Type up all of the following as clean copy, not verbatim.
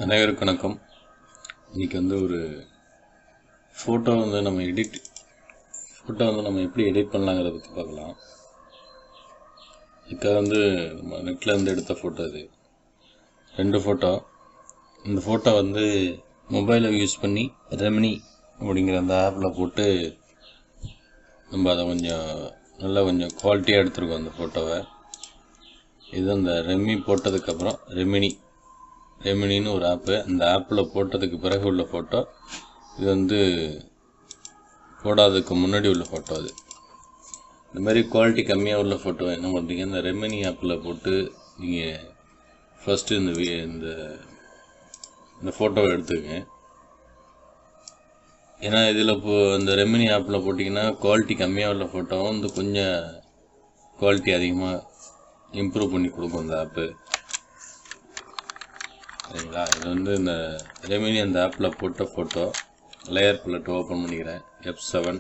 அனைவருக்கும் வணக்கம். இன்றைக்கி ஒரு ஃபோட்டோ நம்ம எப்படி எடிட் பண்ணலாங்கிறத பற்றி பார்க்கலாம். இதுக்காக நம்ம நெட்டில் எடுத்த ஃபோட்டோ இது 2 ஃபோட்டோ. இந்த ஃபோட்டோ மொபைலை யூஸ் பண்ணி ரெமினி அப்படிங்கிற அந்த ஆப்பில் போட்டு நம்ம அதை கொஞ்சம் குவாலிட்டியாக எடுத்துருக்கோம் அந்த ஃபோட்டோவை. இது அந்த ரெமி போட்டதுக்கப்புறம் ரெமினின்னு ஒரு ஆப்பு, அந்த ஆப்பில் போட்டதுக்கு பிறகு உள்ள ஃபோட்டோ. இது போடாததுக்கு முன்னாடி உள்ள ஃபோட்டோ. அது இந்த மாதிரி குவாலிட்டி கம்மியாக உள்ள ஃபோட்டோ என்ன பண்ணுறீங்க, இந்த ரெமினி ஆப்பில் போட்டு நீங்கள் ஃபஸ்ட்டு இந்த ஃபோட்டோவை எடுத்துக்கங்க. ஏன்னா இதில் இந்த ரெமினி ஆப்பில் போட்டிங்கன்னா குவாலிட்டி கம்மியாக உள்ள ஃபோட்டோவும் கொஞ்சம் குவாலிட்டி அதிகமாக இம்ப்ரூவ் பண்ணி கொடுக்கும் இந்த ஆப்பு, சரிங்களா. இது இந்த ரெமினி அந்த ஆப்பில் போட்ட ஃபோட்டோ. லேயர் பலட் ஓப்பன் பண்ணிக்கிறேன், F7.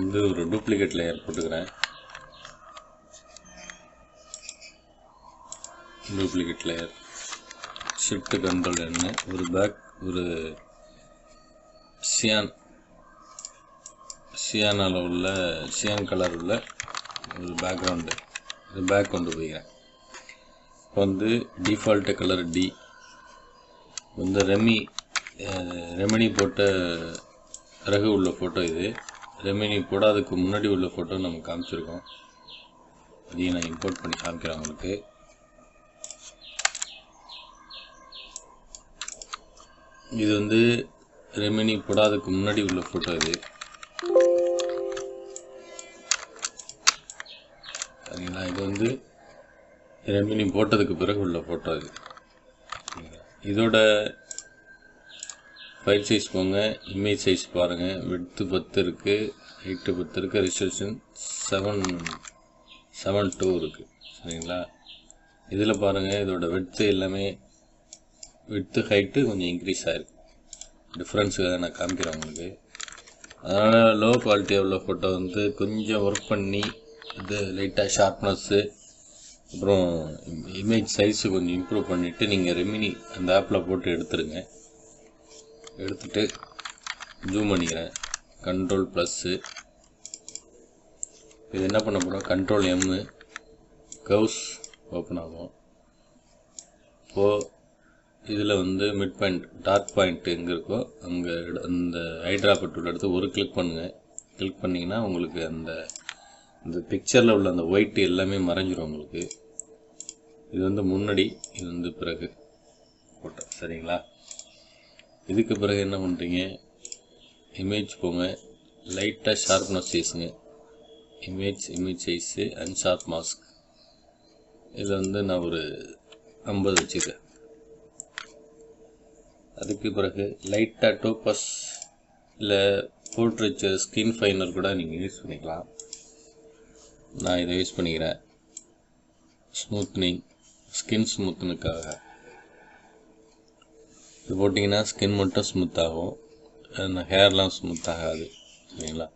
இது ஒரு டூப்ளிகேட் லேயர் போட்டுக்கிறேன். டூப்ளிகேட் லேயர் ஷிஃப்ட் கண்ட்ரோல் என்ன, ஒரு சியானால் உள்ள சியான் கலர் உள்ள ஒரு பேக்ரவுண்டு, பேக் கொண்டு போய்க்கிறேன். இப்போ டிஃபால்ட்டு கலர் டி. ரெமினி போட்ட பிறகு உள்ள ஃபோட்டோ. இது ரெமினி போடாததுக்கு முன்னாடி உள்ள ஃபோட்டோ நம்ம காமிச்சிருக்கோம். இதையும் நான் இம்போர்ட் பண்ணி காமிக்கிறேன் உங்களுக்கு. இது ரெமினி போடாததுக்கு முன்னாடி உள்ள ஃபோட்டோ. இது சரிங்களா. இது ரெமினி போட்டதுக்கு பிறகு உள்ள ஃபோட்டோ. இது இதோட ஃபைல் சைஸ் போங்க, இமேஜ் சைஸ் பாருங்கள். விட்த்து 10 இருக்குது, ஹைட்டு 10 இருக்குது, ரெசல்யூஷன் 7.2 இருக்குது, சரிங்களா. இதில் பாருங்கள், இதோட விட்த்து எல்லாமே ஹைட்டு கொஞ்சம் இன்க்ரீஸ் ஆகிருக்கு. டிஃப்ரென்ஸுக்காக நான் காமிக்கிறேன் உங்களுக்கு. அதனால் லோ குவாலிட்டியாக உள்ள ஃபோட்டோ கொஞ்சம் ஒர்க் பண்ணி இது லைட்டாக ஷார்ப்னஸ்ஸு அப்புறம் இமேஜ் சைஸு கொஞ்சம் இம்ப்ரூவ் பண்ணிவிட்டு நீங்கள் ரெமினி அந்த ஆப்பில் போட்டு எடுத்துட்டு ஜூம் பண்ணிக்கிறேன். கண்ட்ரோல் +. இது என்ன பண்ண போகிறோம், கண்ட்ரோல் M, கர்வ்ஸ் ஓப்பன் ஆகும். இப்போது இதில் மிட் பாயிண்ட், டார்க் பாயிண்ட் எங்கே இருக்கோ அங்கே அந்த ஹைட்ராபட் உள்ள எடுத்து ஒரு கிளிக் பண்ணுங்கள். கிளிக் பண்ணிங்கன்னா உங்களுக்கு இந்த பிக்சரில் உள்ள அந்த ஒயிட் எல்லாமே மறைஞ்சிரும் உங்களுக்கு. இது முன்னாடி, இது பிறகு ஃபோட்டோ, சரிங்களா. இதுக்கு பிறகு என்ன பண்ணுறீங்க, இமேஜ் போங்க, லைட்டாக ஷார்ப்னஸ் சைஸுங்க, இமேஜ் சைஸு அன்ஷார்ப் மாஸ்க். இதில் நான் ஒரு 50 வச்சுக்கிறேன். அதுக்கு பிறகு லைட்டாக டோபஸ் இல்லை போர்ட்ரேச்சர் ஸ்கின் ஃபைனர் கூட நீங்கள் யூஸ் பண்ணிக்கலாம். நான் இதை யூஸ் பண்ணிக்கிறேன். ஸ்மூத்னிங், ஸ்கின் ஸ்மூத்னுக்காக இது போட்டிங்கன்னா ஸ்கின் மட்டும் ஸ்மூத் ஆகும், ஹேர்லாம் ஸ்மூத் ஆகாது, சரிங்களா.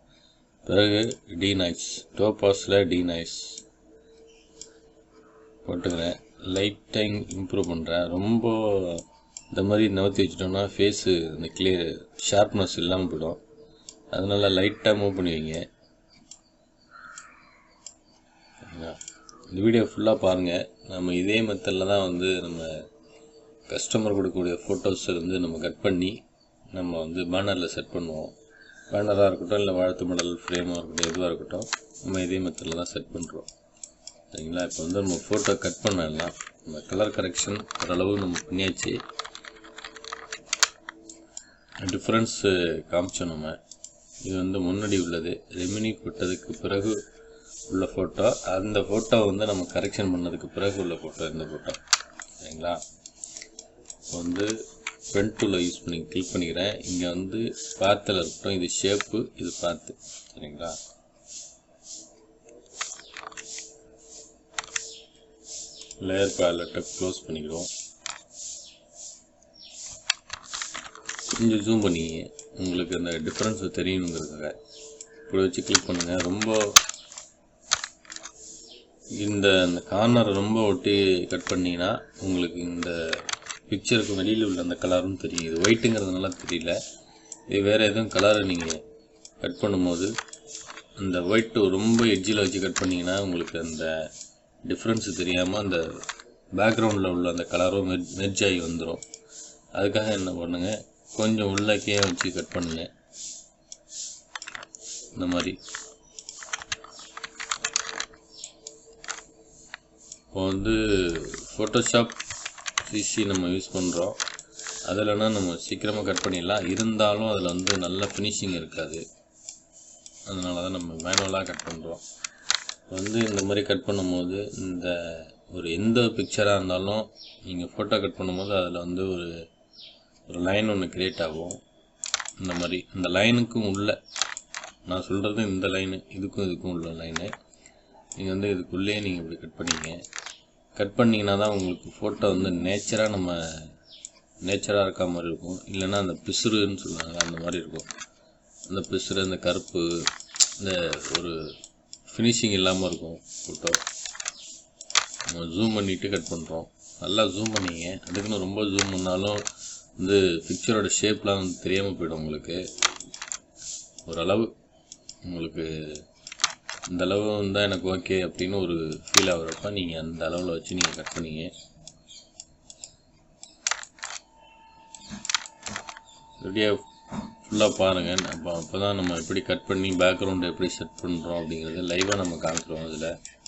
பிறகு டீநாய்ஸ், டோபாஸில் டீநாய்ஸ் போட்டுக்கிறேன். லைட்டாக இம்ப்ரூவ் பண்ணுறேன். ரொம்ப இந்த மாதிரி நவர்த்தி வச்சுட்டோம்னா ஃபேஸு இந்த கிளியர் ஷார்ப்னஸ் இல்லாமல் போயிடும். அதனால் லைட்டாக மூவ் பண்ணி வைங்க. இந்த வீடியோ ஃபுல்லாக பாருங்கள். நம்ம இதே மெத்தடில் தான் நம்ம கஸ்டமர் கொடுக்கக்கூடிய ஃபோட்டோஸை நம்ம கட் பண்ணி நம்ம பேனரில் செட் பண்ணுவோம். பேனராக இருக்கட்டும் இல்லை வாழ்த்து மடல் ஃப்ரேமாக இருக்கட்டும், எதுவாக இருக்கட்டும், நம்ம இதே மெத்தடில் தான் செட் பண்ணுறோம், சரிங்களா. இப்போ நம்ம ஃபோட்டோ கட் பண்ணலாம். நம்ம கலர் கரெக்ஷன் ஓரளவு நம்ம பண்ணியாச்சு. டிஃப்ரென்ஸு காமிச்சோம் நம்ம. இது முன்னாடி உள்ளது, ரெமினி போட்டதுக்கு பிறகு உள்ள ஃபோட்டோ. அந்த ஃபோட்டோ நம்ம கரெக்ஷன் பண்ணதுக்கு பிறகு உள்ள ஃபோட்டோ இந்த ஃபோட்டோ, சரிங்களா. பென் டூலை யூஸ் பண்ணி கிளிக் பண்ணிக்கிறேன். இங்கே பாத்தில் இருக்கட்டும், இது ஷேப்பு, இது பாத்து, சரிங்களா. லேயர் பேலட்டை க்ளோஸ் பண்ணிக்கிறோம். கொஞ்சம் ஜூம் பண்ணிங்க, உங்களுக்கு அந்த டிஃப்ரென்ஸு தெரியணுங்கிறதுக்காக இப்படி வச்சு கிளிக் பண்ணுங்கள். ரொம்ப இந்த கார்னர் ரொம்ப ஒட்டி கட் பண்ணிங்கன்னா உங்களுக்கு இந்த பிக்சருக்கு வெளியில் உள்ள அந்த கலரும் தெரியும். இது ஒயிட்டுங்கிறதுனால தெரியல. இது வேறு எதுவும் கலரை நீங்கள் கட் பண்ணும்போது அந்த ஒயிட்டு ரொம்ப எட்ஜில் வச்சு கட் பண்ணிங்கன்னா உங்களுக்கு அந்த டிஃப்ரென்ஸு தெரியாமல் அந்த பேக்ரவுண்டில் உள்ள அந்த கலரும் மெர்ஜ் ஆகி வந்துடும். அதுக்காக என்ன பண்ணுங்கள், கொஞ்சம் உள்ளக்கே வச்சு கட் பண்ணுங்கள். இந்த மாதிரி இப்போ வந்து ஃபோட்டோஷாப் சிசி நம்ம யூஸ் பண்ணுறோம். அதில்னா நம்ம சீக்கிரமாக கட் பண்ணிடலாம். இருந்தாலும் அதில் வந்து நல்ல ஃபினிஷிங் இருக்காது. அதனால தான் நம்ம மேனுவலாக கட் பண்ணுறோம். வந்து இந்த மாதிரி கட் பண்ணும்போது இந்த ஒரு எந்த பிக்சராக இருந்தாலும் நீங்கள் ஃபோட்டோ கட் பண்ணும்போது அதில் வந்து ஒரு லைன் ஒன்று க்ரியேட் ஆகும். இந்த மாதிரி இந்த லைனுக்கும் உள்ள நான் சொல்கிறது இந்த லைனு இதுக்கும் உள்ள லைனு நீங்கள் வந்து இதுக்குள்ளேயே நீங்கள் இப்படி கட் பண்ணிங்கன்னா தான் உங்களுக்கு ஃபோட்டோ வந்து நேச்சராக இருக்க மாதிரி இருக்கும். இல்லைன்னா அந்த பிசுறுன்னு சொல்லுவாங்க, அந்த மாதிரி இருக்கும். அந்த பிசுறு, அந்த கருப்பு, இந்த ஒரு ஃபினிஷிங் இல்லாமல் இருக்கும் ஃபோட்டோ. நம்ம ஜூம் பண்ணிவிட்டு கட் பண்ணுறோம். நல்லா ஜூம் பண்ணிங்க. அதுக்குன்னு ரொம்ப ஜூம் பண்ணாலும் வந்து பிக்சரோட ஷேப்லாம் வந்து தெரியாமல் போயிடும் உங்களுக்கு. ஓரளவு உங்களுக்கு இந்த அளவு இருந்தால் எனக்கு ஓகே அப்படின்னு ஒரு ஃபீல் ஆகுறப்ப நீங்கள் அந்த அளவில் வச்சு நீங்கள் கட் பண்ணிங்க. ரெடியாக ஃபுல்லாக பாருங்கள். அப்போ தான் நம்ம எப்படி கட் பண்ணி பேக்ரவுண்டு எப்படி செட் பண்ணுறோம் அப்படிங்கிறது லைவாக நம்ம காமிக்கிறோம். அதில்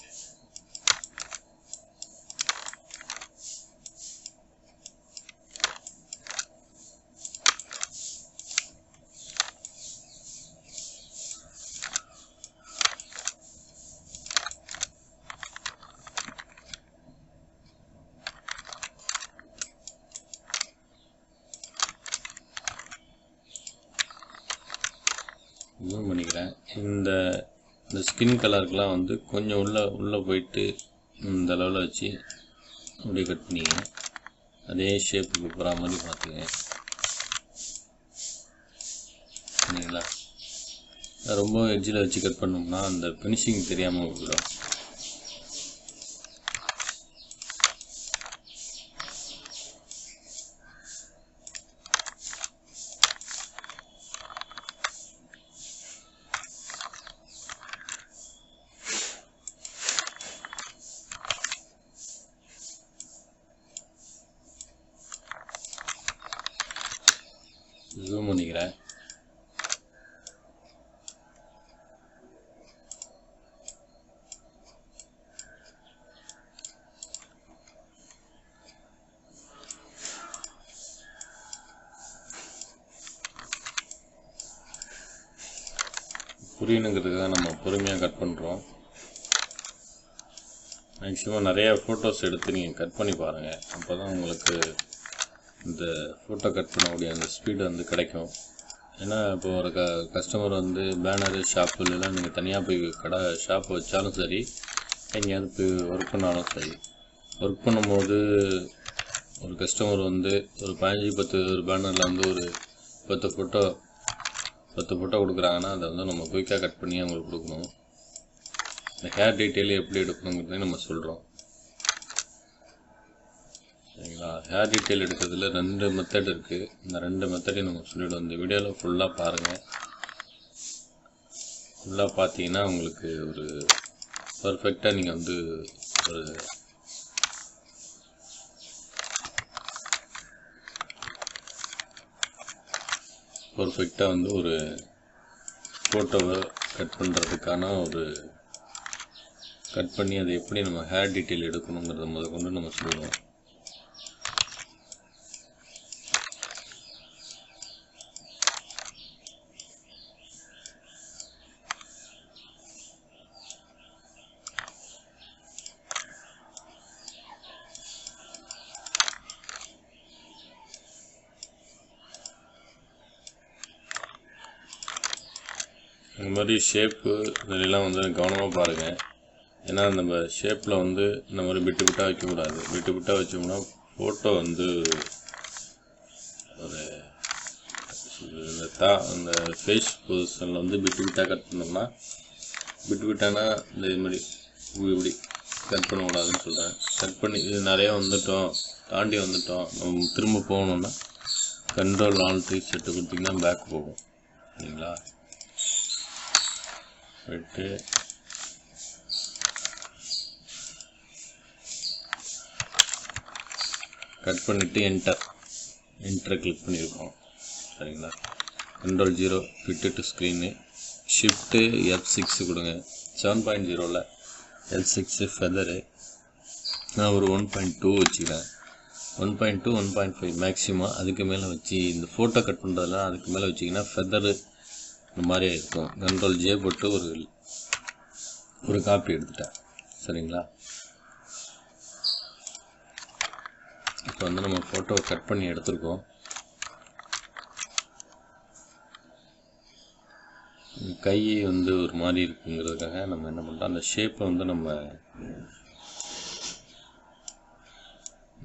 ஜூம் பண்ணிக்கிறேன். இந்த ஸ்கின் கலருக்கெலாம் வந்து கொஞ்சம் உள்ளே போயிட்டு இந்த அளவில் வச்சு அப்படியே கட் பண்ணிங்க. அதே ஷேப்புக்கு போகிற மாதிரி பார்த்துங்க. சரிங்களா? ரொம்ப எட்ஜில் வச்சு கட் பண்ணோம்னா அந்த ஃபினிஷிங் தெரியாமல் போயிடும். ஜூம் பண்ணிக்கிறேன். புரியணுங்கிறதுக்காக நம்ம பொறுமையாக கட் பண்ணுறோம். மேக்ஸிமம் நிறையா ஃபோட்டோஸ் எடுத்து நீங்கள் கட் பண்ணி பாருங்கள். அப்போ தான் உங்களுக்கு இந்த ஃபோட்டோ கட் பண்ணக்கூடிய அந்த ஸ்பீடு வந்து கிடைக்கும். ஏன்னா இப்போ ஒரு கஸ்டமர் வந்து பேனரு ஷாப்புலாம் நீங்கள் தனியாக போய் ஷாப் வச்சாலும் சரி, எங்கேயாவது போய் ஒர்க் பண்ணாலும் சரி, ஒர்க் பண்ணும்போது ஒரு கஸ்டமர் வந்து ஒரு 15-10 ஒரு பேனரில் வந்து ஒரு 10 ஃபோட்டோ கொடுக்குறாங்கன்னா அதை வந்து நம்ம குயிக்காக கட் பண்ணி அவங்களுக்கு கொடுக்கணும். இந்த ஹேர் டீட்டெயில் எப்படி எடுக்கணுங்கிறதையும் நம்ம சொல்கிறோம். சரிங்களா? ஹேர் டீட்டெயில் எடுக்கிறதுல 2 மெத்தட் இருக்குது. இந்த 2 மெத்தடையும் நம்ம சொல்லிவிடுவோம். இந்த வீடியோவில் ஃபுல்லாக பாருங்கள். ஃபுல்லாக பார்த்தீங்கன்னா உங்களுக்கு ஒரு பர்ஃபெக்டாக நீங்கள் வந்து ஒரு பர்ஃபெக்டாக வந்து ஒரு ஃபோட்டோவை கட் பண்ணுறதுக்கான ஒரு கட் பண்ணி அதை எப்படி நம்ம ஹேர் டீட்டெயில் எடுக்கணுங்கிறத முதற்கொண்டு நம்ம சொல்லுவோம். இந்த மாதிரி ஷேப்பு இதெல்லாம் வந்து கவனமாக பாருங்கள். ஏன்னா நம்ம ஷேப்பில் வந்து இந்த மாதிரி விட்டு விட்டாக வைக்கக்கூடாது. விட்டு விட்டாக வச்சோம்னா ஃபோட்டோ வந்து ஒரு அந்த ஃபேஸ் பொசிஷனில் வந்து விட்டு விட்டாக கட் பண்ணோம்னா விட்டு விட்டானா இந்த இது மாதிரி இப்படி கட் பண்ணக்கூடாதுன்னு சொல்கிறேன். கட் பண்ணி இது நிறையா வந்துட்டோம், தாண்டி வந்துட்டோம், நம்ம திரும்ப போகணுன்னா கண்ட்ரோல் ஆல்ட் செட்டு கொடுத்திங்கன்னா பேக் போகும். சரிங்களா? ரைட்டு, கட் பண்ணிவிட்டு என்டரை கிளிக் பண்ணியிருக்கோம். சரிங்களா? Control 0 fit to screen, shift F6 கொடுங்க. 7.0ல் L6 ஃபெதரு நான் ஒரு 1.2 வச்சுக்கிறேன். 1.2 1.5 மேக்ஸிமம். அதுக்கு மேலே வச்சு இந்த ஃபோட்டோ கட் பண்ணுறதுலாம் அதுக்கு மேலே வச்சிங்கன்னா ஃபெதரு இந்த மாதிரி இருக்கும். கண்ட்ரோல் J போட்டு ஒரு காப்பி எடுத்துட்டேன். சரிங்களா? இப்போ வந்து நம்ம ஃபோட்டோவை கட் பண்ணி எடுத்துருக்கோம். கை வந்து ஒரு மாதிரி இருக்குங்கிறதுக்காக நம்ம என்ன பண்ணுறோம், அந்த ஷேப்பை வந்து நம்ம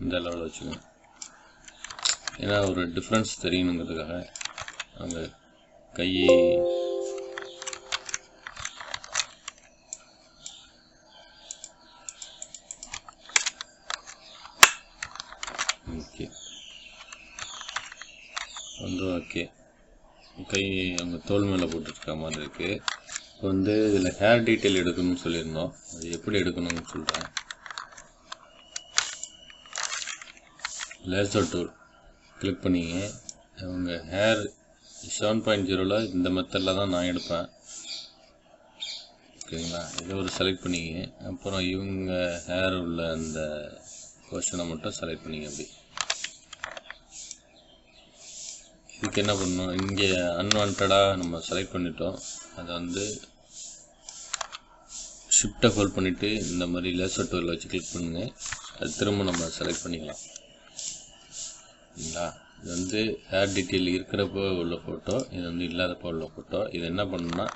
இந்த லெவலில் வச்சுக்கணும். ஏன்னா ஒரு டிஃப்ரென்ஸ் தெரியணுங்கிறதுக்காக அந்த கை ஓகே வந்து ஓகே கை அவங்க தோல் மேலே போட்டுருக்க மாதிரி இருக்குது. இப்போ வந்து இதில் ஹேர் டீட்டெயில் எடுக்கணும்னு சொல்லியிருந்தோம். அது எப்படி எடுக்கணும்னு சொல்கிறேன். லேசர் டூல் கிளிக் பண்ணிங்க. அவங்க ஹேர் 7.0ல் இந்த மெத்தடில் தான் நான் எடுப்பேன். ஓகேங்களா? இதை ஒரு செலக்ட் பண்ணிங்க. அப்புறம் இவங்க ஹேர் உள்ள அந்த போர்ஷனை மட்டும் செலக்ட் பண்ணிங்க. அப்படி இதுக்கு என்ன பண்ணணும், இங்கே அன்வான்டாக நம்ம செலக்ட் பண்ணிட்டோம். அதை வந்து ஷிஃப்ட்டை ஹோல்ட் பண்ணிவிட்டு இந்த மாதிரி லேசர் டூலில் வச்சு கிளிக் பண்ணுங்கள். அது திரும்ப நம்ம செலக்ட் பண்ணிக்கலாம். சரிங்களா? இது வந்து ஹேர் டீட்டெயில் இருக்கிறப்போ உள்ள ஃபோட்டோ, இது வந்து இல்லாதப்போ உள்ள ஃபோட்டோ. இது என்ன பண்ணணும்னா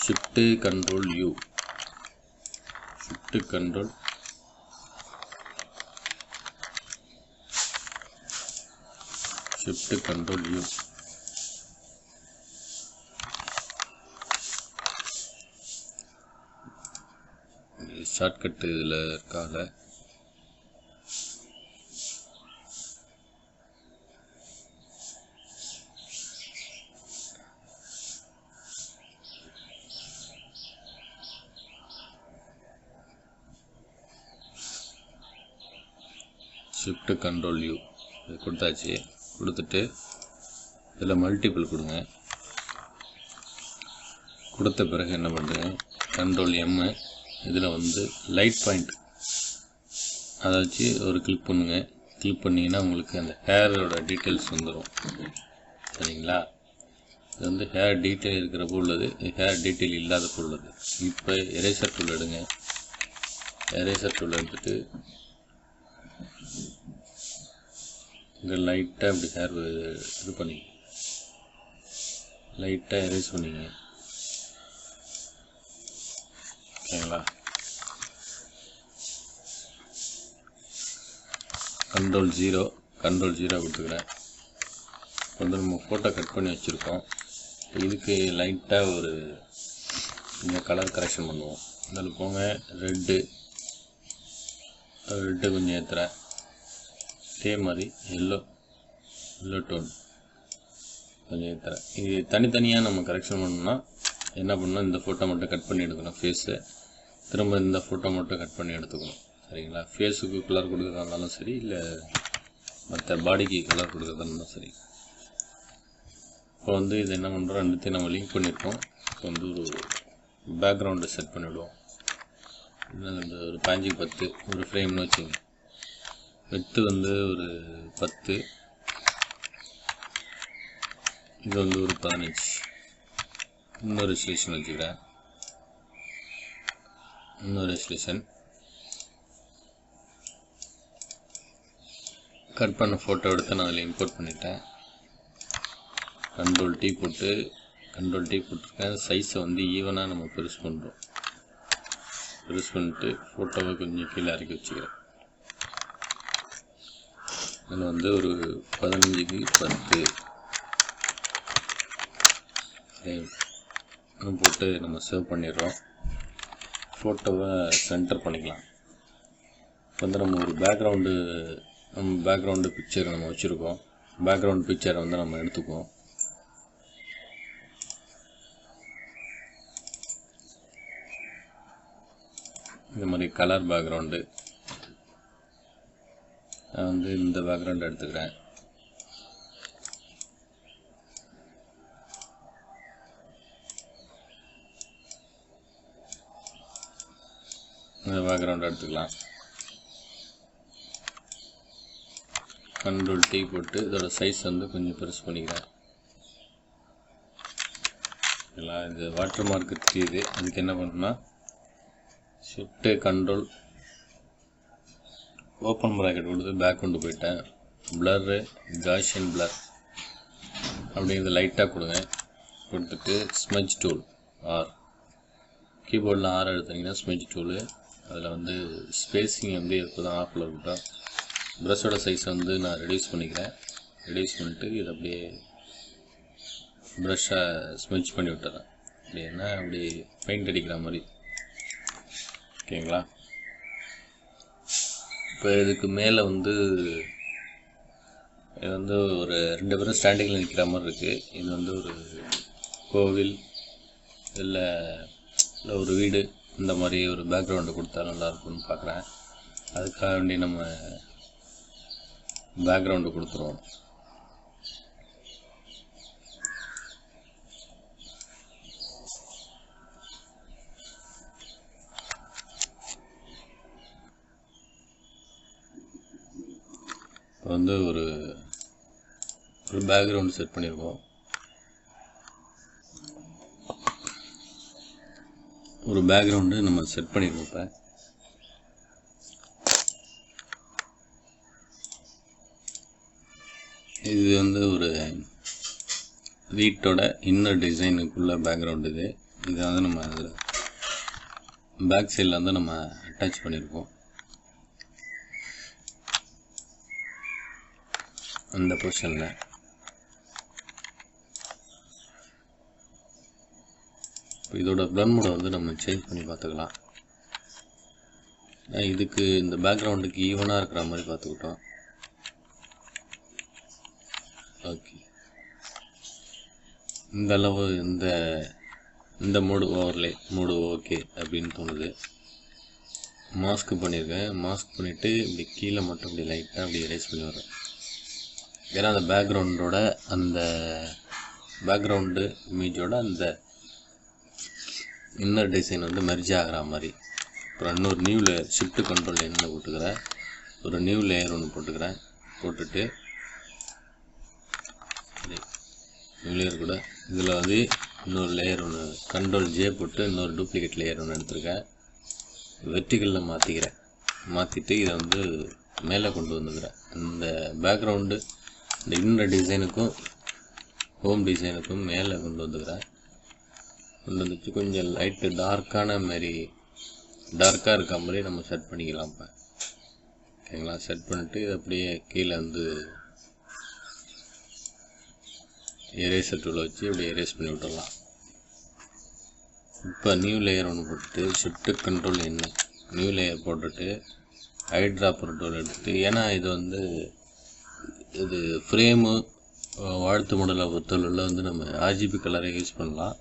shift control U, shift control U. Shortcut இதில் இருக்கால. ஷிஃப்ட்டு கண்ட்ரோல் U இது கொடுத்தாச்சு. கொடுத்துட்டு இதில் மல்டிபிள் கொடுங்க. கொடுத்த பிறகு என்ன பண்ணுறேன், கண்ட்ரோல் M, இதில் வந்து லைட் பாயிண்ட் அதை வச்சு ஒரு கிளிக் பண்ணுங்க. கிளிக் பண்ணிங்கன்னா உங்களுக்கு அந்த ஹேரோட டீட்டெயில்ஸ் வந்துடும். சரிங்களா? இது வந்து ஹேர் டீட்டெயில் இருக்கிறப்போ உள்ளது, ஹேர் டீட்டெயில் இல்லாதப்போ உள்ளது. இப்போ எரேசர் டூல் எடுங்க. எரேசர் டூல் எடுத்துட்டு இங்கே லைட்டாக இப்படி ஹேர் இது பண்ணி லைட்டாக எரேஸ் பண்ணிங்க. ஓகேங்களா? கண்ட்ரோல் 0 கொடுத்துக்கிறேன். வந்து நம்ம ஃபோட்டோ கட் பண்ணி வச்சுருக்கோம். இதுக்கு லைட்டாக ஒரு இந்த கலர் கரெக்ஷன் பண்ணுவோம். அதில் போங்க, ரெட்டு கொஞ்சம் ஏற்றுறேன். அதே மாதிரி எல்லோ டோன் கொஞ்சம் ஏற்றுறேன். இது தனித்தனியாக நம்ம கரெக்ஷன் பண்ணோம்னா என்ன பண்ணணும், இந்த ஃபோட்டோ மட்டும் கட் பண்ணி எடுக்கணும் ஃபேஸை. திரும்ப இந்த ஃபோட்டோ மட்டும் கட் பண்ணி எடுத்துக்கணும். சரிங்களா? ஃபேஸுக்கு கலர் கொடுக்குறதா இருந்தாலும் சரி, இல்லை மற்ற பாடிக்கு கலர் கொடுக்குறதா இருந்தாலும் சரி. இப்போ வந்து இது என்ன பண்ணுறோம், ரெண்டுத்தையும் நம்ம லிங்க் பண்ணியிருக்கோம். இப்போ வந்து ஒரு பேக்ரவுண்டை செட் பண்ணிவிடுவோம். இந்த ஒரு 5x10 ஒரு ஃப்ரேம்னு வச்சுங்க. வித்து வந்து ஒரு 10, இது வந்து ஒரு 15. இன்னொரு ரெசல்யூஷன் வச்சுக்கிறேன். கட் பண்ண ஃபோட்டோ எடுத்து நான் அதில் இம்போர்ட் பண்ணிட்டேன். கண்ட்ரோல் T போட்டிருக்கேன். சைஸை வந்து ஈவனாக நம்ம பெருசு பண்ணுறோம். பெருசு பண்ணிட்டு ஃபோட்டோவை கொஞ்சம் கீழே இறக்கி வச்சுக்கிறேன். இதில் வந்து ஒரு 15x10 போட்டு நம்ம சேவ் பண்ணிடுறோம். ஃபோட்டோவை சென்டர் பண்ணிக்கலாம். வந்து நம்ம ஒரு பேக்ரவுண்டு பிக்சர் நம்ம வச்சுருக்கோம். பேக்ரவுண்ட் பிக்சரை வந்து நம்ம எடுத்துக்குவோம். இந்த மாதிரி கலர் பேக்ரவுண்டு நான் வந்து இந்த பேக்ரவுண்ட் எடுத்துக்கிறேன். இந்த பேக்ரவுண்ட் எடுத்துக்கலாம். Ctrl T போட்டு இதோட சைஸ் வந்து கொஞ்சம் பெருசு பண்ணிக்கிறேன். எல்லாம் இது வாட்டர் மார்க்கு தெரியுது. அதுக்கு என்ன பண்ணணும்னா ஷிஃப்ட் கண்ட்ரோல் ஓப்பன் ப்ராக்கெட் கொடுத்து பேக் கொண்டு போயிட்டேன். பிளரு காஷியன் பிளர் அப்படிங்கிறது லைட்டாக கொடுங்க. கொடுத்துட்டு ஸ்மெட்ச் டூல் ஆர் கீபோர்டில் ஆர் எடுத்தீங்கன்னா ஸ்மெட்ச் டூலு. அதில் வந்து ஸ்பேஸிங் வந்து எப்போதான் ஆஃபில் இருக்கட்டும். ப்ரஷோட சைஸ் வந்து நான் ரெடியூஸ் பண்ணிக்கிறேன். ரெடியூஸ் பண்ணிட்டு இதை அப்படியே ப்ரஷ்ஷை ஸ்மெட்ச் பண்ணி விட்டுறேன். அப்படின்னா அப்படி பெயிண்ட் அடிக்கிற மாதிரி. ஓகேங்களா? இப்போ இதுக்கு மேலே வந்து இது வந்து ஒரு 2 பேரும் ஸ்டாண்டிங்கில் நிற்கிற மாதிரி இருக்குது. இது வந்து ஒரு கோவில் இல்லை ஒரு வீடு இந்த மாதிரி ஒரு பேக்ரவுண்டு கொடுத்தா நல்லாயிருக்குன்னு பார்க்குறேன். அதுக்காக வேண்டி நம்ம பேக்ரவுண்டு கொடுத்துருவோம். இப்போ வந்து ஒரு பேக்ரவுண்ட் செட் பண்ணியிருக்கோம். ஒரு பேக்ரவுண்டு நம்ம செட் பண்ணியிருக்கோம். இப்போ இது வந்து ஒரு வீட்டோட இன்னர் டிசைனுக்குள்ள பேக்ரவுண்டு. இது வந்து நம்ம அதில் பேக் சைடில் வந்து நம்ம அட்டாச் பண்ணியிருக்கோம். அந்த பொசிஷனில் இப்போ இதோட ப்ளர் மோடை வந்து நம்ம சேஞ்ச் பண்ணி பார்த்துக்கலாம். இதுக்கு இந்த பேக்ரவுண்டுக்கு ஈவனாக இருக்கிற மாதிரி பார்த்துக்கிட்டோம். ஓகே, இந்த அளவு இந்த மூடு ஓகே அப்படின்னு தோணுது. மாஸ்க் பண்ணியிருக்கேன். மாஸ்க் பண்ணிவிட்டு இப்படி கீழே மட்டும் இப்படி லைட்டாக அப்படி எரேஸ் பண்ணி வரேன். ஏன்னா அந்த பேக்ரவுண்டோட அந்த பேக்ரவுண்டு இமேஜோட அந்த இன்னர் டிசைன் வந்து மெர்ஜ் ஆகிற மாதிரி. அப்புறம் இன்னொரு நியூ லேயர் ஷிஃப்ட் கண்ட்ரோல் என்ன போட்டுக்கிறேன். ஒரு நியூ லேயர் ஒன்று போட்டுக்கிறேன். போட்டுட்டு நியூ லேயர் கூட இதில் வந்து இன்னொரு லேயர் ஒன்று கண்ட்ரோல் ஜே போட்டு இன்னொரு டூப்ளிகேட் லேயர் ஒன்று எடுத்துருக்கேன். வெர்டிகலில் மாற்றிட்டு இதை வந்து மேலே கொண்டு வந்துக்கிறேன். இந்த பேக்ரவுண்டு இந்த இன்னர் டிசைனுக்கும் ஹோம் டிசைனுக்கும் மேலே கொண்டு வந்துக்கிறேன். கொண்டு வந்துச்சு கொஞ்சம் லைட்டு டார்க்காக இருக்க மாதிரி நம்ம செட் பண்ணிக்கலாம். இப்போ ஓகேங்களா? செட் பண்ணிவிட்டு இதை அப்படியே கீழே வந்து எரேசர் டூலை வச்சு அப்படியே எரேஸ் பண்ணி விட்டுடலாம். இப்போ நியூ லேயர் ஒன்று போட்டுட்டு ஷிஃப்ட் கண்ட்ரோல் என்ன நியூ லேயர் போட்டுட்டு ஹைட்ராப்பர் டூல் எடுத்துகிட்டு, ஏன்னா இது வந்து இது ஃப்ரேமு வாழ்த்து மாடலை பொறுத்தவரையில் வந்து நம்ம ஆர்ஜிபி கலரை யூஸ் பண்ணலாம்.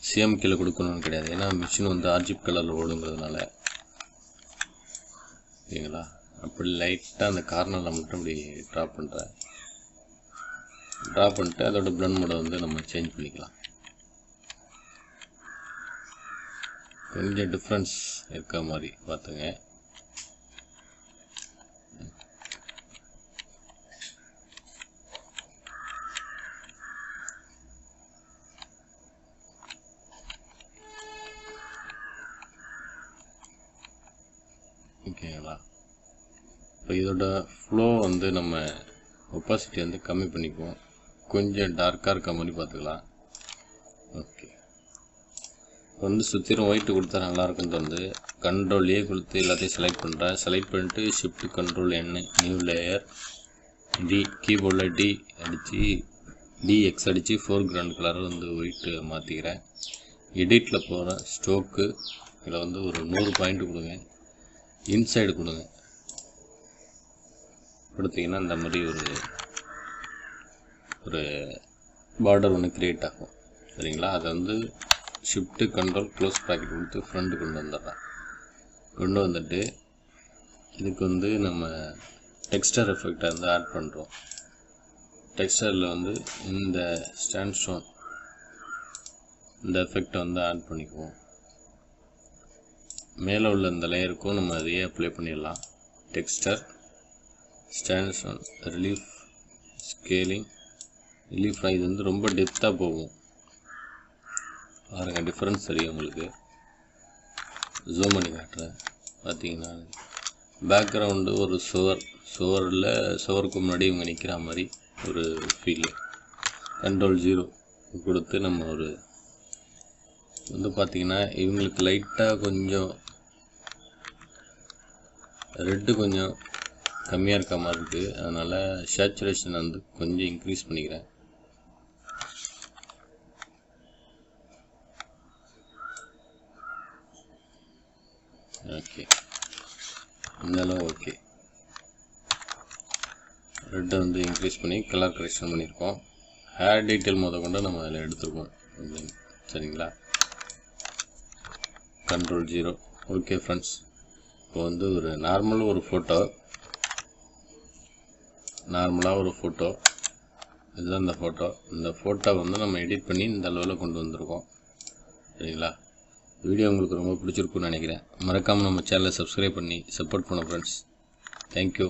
சிஎம்கேல கொடுக்கணும்னு கிடையாது. ஏன்னா மிஷின் வந்து ஆர்ஜிபி கலரில் ஓடுங்கிறதுனால. ஓகேங்களா? அப்படி லைட்டாக அந்த கார்னரில் மட்டும் அப்படி ட்ராப் பண்ணிட்டு அதோட பிளண்ட் மோடை வந்து நம்ம சேஞ்ச் பண்ணிக்கலாம். கொஞ்சம் டிஃப்ரென்ஸ் இருக்க மாதிரி பார்த்துங்க. ஓகேங்களா? இப்போ இதோட ஃப்ளோ வந்து நம்ம ஒப்பாசிட்டி வந்து கம்மி பண்ணிக்குவோம். கொஞ்சம் டார்க்காக இருக்க மாதிரி பார்த்துக்கலாம். ஓகே, வந்து சுற்றிலும் ஒயிட்டு கொடுத்தா நல்லாயிருக்குன்னு வந்து கண்ட்ரோல் ஏ கொடுத்து எல்லாத்தையும் செலக்ட் பண்ணுறேன். செலக்ட் பண்ணிட்டு ஷிஃப்ட் கண்ட்ரோல் என்ன நியூ லேயர் டி கீபோர்டில் டிஎக்ஸ் அடித்து ஃபோர்க்ரவுண்ட் கலர் வந்து ஒயிட்டு மாற்றிக்கிறேன். எடிட்டில் போகிறேன். ஸ்ட்ரோக்கு இதில் வந்து ஒரு 100 பாயிண்ட் கொடுங்க. இன்சைடு கொடுங்க. கொடுத்தீங்கன்னா இந்த மாதிரி ஒரு பார்டர் ஒன்று க்ரியேட் ஆகும். சரிங்களா? அதை வந்து ஷிஃப்ட்டு கண்ட்ரோல் க்ளோஸ் ப்ராக்கெட் கொடுத்து ஃப்ரண்ட் கொண்டு வந்துடுறேன். கொண்டு வந்துட்டு இதுக்கு வந்து நம்ம டெக்ஸ்டர் எஃபெக்டை வந்து ஆட் பண்ணுறோம். டெக்ஸ்டரில் வந்து இந்த ஸ்டாண்ட்ஸ்டோன் இந்த எஃபெக்டை வந்து ஆட் பண்ணிக்குவோம். மேலே உள்ள இந்த லேயருக்கும் நம்ம அதையே அப்ளை பண்ணிடலாம். டெக்ஸ்டர், ஸ்டாண்ட்ஸ்டோன், ரிலீஃப், ஸ்கேலிங், ரிலீஃப்லாம் இது வந்து ரொம்ப டெப்த்தாக போகும். பாருங்கள், டிஃப்ரென்ஸ் தெரியும் உங்களுக்கு. ஜூம் பண்ணி காட்டுறேன். பார்த்தீங்கன்னா பேக்ரவுண்டு ஒரு சுவருக்கு முன்னாடி இவங்க நிற்கிற மாதிரி ஒரு ஃபீல். கண்ட்ரோல் 0 கொடுத்து நம்ம வந்து பார்த்தீங்கன்னா இவங்களுக்கு லைட்டாக கொஞ்சம் ரெட்டு கொஞ்சம் கம்மியாக இருக்க மாதிரி இருக்குது. அதனால் சேச்சுரேஷன் வந்து கொஞ்சம் இன்க்ரீஸ் பண்ணிக்கிறேன். ஓகே, இருந்தாலும் ஓகே. ரெட்டை வந்து இன்க்ரீஸ் பண்ணி கலர் கரெக்ஷன் பண்ணியிருக்கோம். ஹேர் டீட்டெயில் கொண்டு நம்ம அதில் எடுத்துருக்கோம். சரிங்களா? கண்ட்ரோல் 0. ஓகே ஃப்ரெண்ட்ஸ், இப்போ வந்து ஒரு நார்மலாக ஒரு ஃபோட்டோ இதுதான் இந்த ஃபோட்டோ வந்து நம்ம எடிட் பண்ணி இந்த அளவில் கொண்டு வந்திருக்கோம். சரிங்களா? வீடியோ உங்களுக்கு ரொம்ப பிடிச்சிருக்குன்னு நினைக்கிறேன். மறக்காமல் நம்ம சேனலை சப்ஸ்கிரைப் பண்ணி சப்போர்ட் பண்ண ஃப்ரெண்ட்ஸ். தேங்க்யூ.